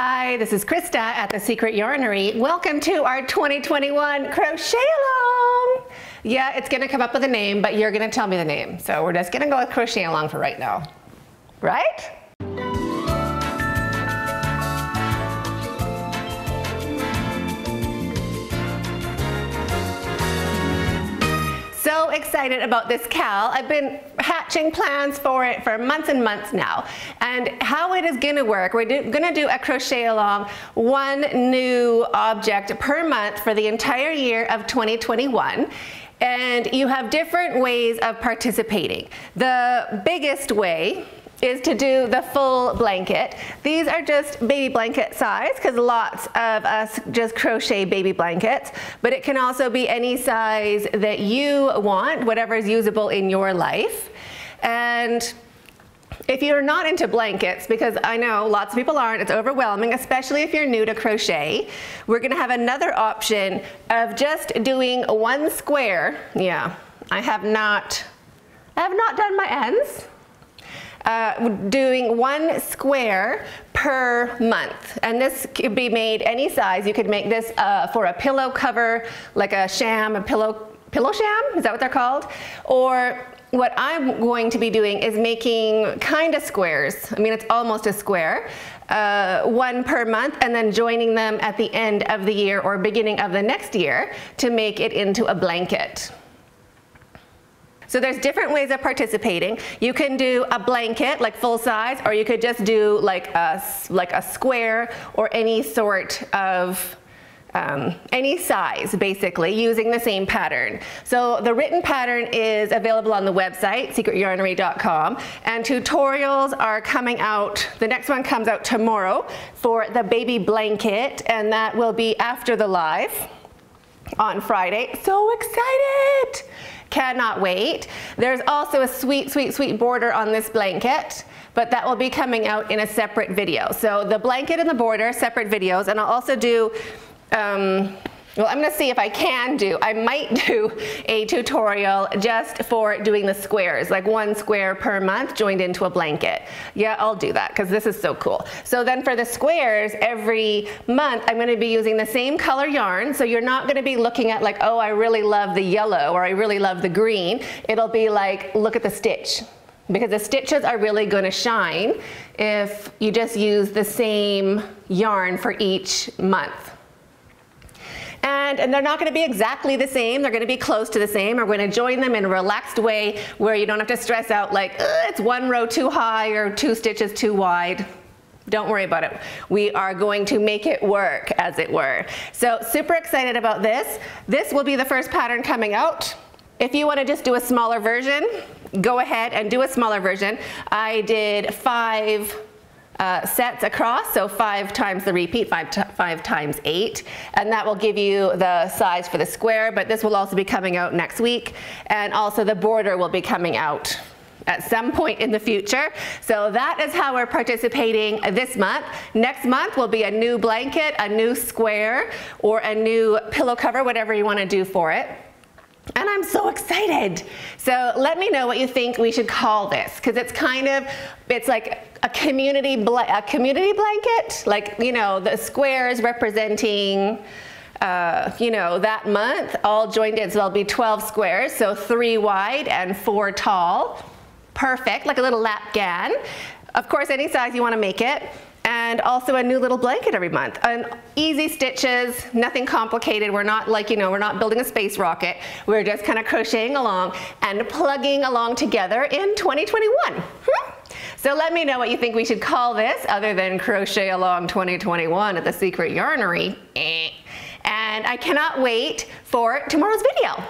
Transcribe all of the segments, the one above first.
Hi, this is Krista at The Secret Yarnery. Welcome to our 2021 Crochet Along. Yeah, it's gonna come up with a name, but you're gonna tell me the name. So we're just gonna go with Crochet Along for right now, right? So excited about this cal. I've been hatching plans for it for months and months now. And how it is gonna work, we're gonna do a crochet along, one new object per month for the entire year of 2021. And you have different ways of participating. The biggest way is to do the full blanket. These are just baby blanket size because lots of us just crochet baby blankets, but it can also be any size that you want, whatever is usable in your life. And if you're not into blankets, because I know lots of people aren't, it's overwhelming, especially if you're new to crochet, we're gonna have another option of just doing one square. Yeah, I have not done my ends. Doing one square per month, and this could be made any size. You could make this for a pillow cover, like a sham, a pillow sham, is that what they're called? Or what I'm going to be doing is making kind of squares. I mean, it's almost a square, one per month, and then joining them at the end of the year or beginning of the next year to make it into a blanket. So there's different ways of participating. You can do a blanket, like full size, or you could just do like a square or any sort of, any size, basically, using the same pattern. So the written pattern is available on the website, secretyarnery.com, and tutorials are coming out. The next one comes out tomorrow for the baby blanket, and that will be after the live on Friday. So excited! Cannot wait. There's also a sweet, sweet, sweet border on this blanket, but that will be coming out in a separate video. So the blanket and the border, separate videos, and I'll also do, well, I'm gonna see if I can do, I might do a tutorial just for doing the squares, like one square per month joined into a blanket. Yeah, I'll do that because this is so cool. So then for the squares, every month I'm gonna be using the same color yarn. So you're not gonna be looking at like, oh, I really love the yellow or I really love the green. It'll be like, look at the stitch. Because the stitches are really gonna shine if you just use the same yarn for each month. And they're not going to be exactly the same. They're going to be close to the same. We're going to join them in a relaxed way where you don't have to stress out like, it's one row too high or two stitches too wide. Don't worry about it. We are going to make it work, as it were. So super excited about this. This will be the first pattern coming out. If you want to just do a smaller version, go ahead and do a smaller version. I did 5 sets across, so 5 times the repeat, 5 times 8, and that will give you the size for the square, but this will also be coming out next week, and also the border will be coming out at some point in the future. So that is how we're participating this month. Next month will be a new blanket, a new square, or a new pillow cover, whatever you want to do for it. And I'm so excited. So let me know what you think we should call this, because it's kind of, it's like a community blanket, like, you know, the squares representing, you know, that month all joined in. So there'll be 12 squares, so 3 wide and 4 tall. Perfect, like a little lapghan. Of course, any size you want to make it. And also a new little blanket every month. And easy stitches, nothing complicated. We're not like, you know, we're not building a space rocket. We're just kind of crocheting along and plugging along together in 2021. So let me know what you think we should call this other than Crochet Along 2021 at The Secret Yarnery. And I cannot wait for tomorrow's video.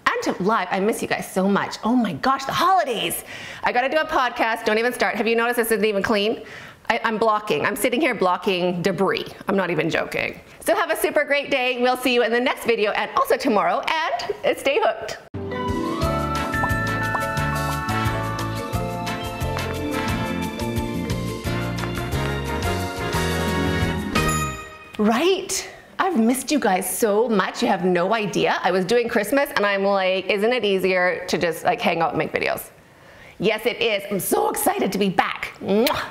And live, I miss you guys so much. Oh my gosh, the holidays. I gotta do a podcast, don't even start. Have you noticed this isn't even clean? I'm blocking. I'm sitting here blocking debris. I'm not even joking. So have a super great day. We'll see you in the next video and also tomorrow, and stay hooked. Right? I've missed you guys so much. You have no idea. I was doing Christmas and I'm like, isn't it easier to just like hang out and make videos? Yes, it is. I'm so excited to be back. Mwah.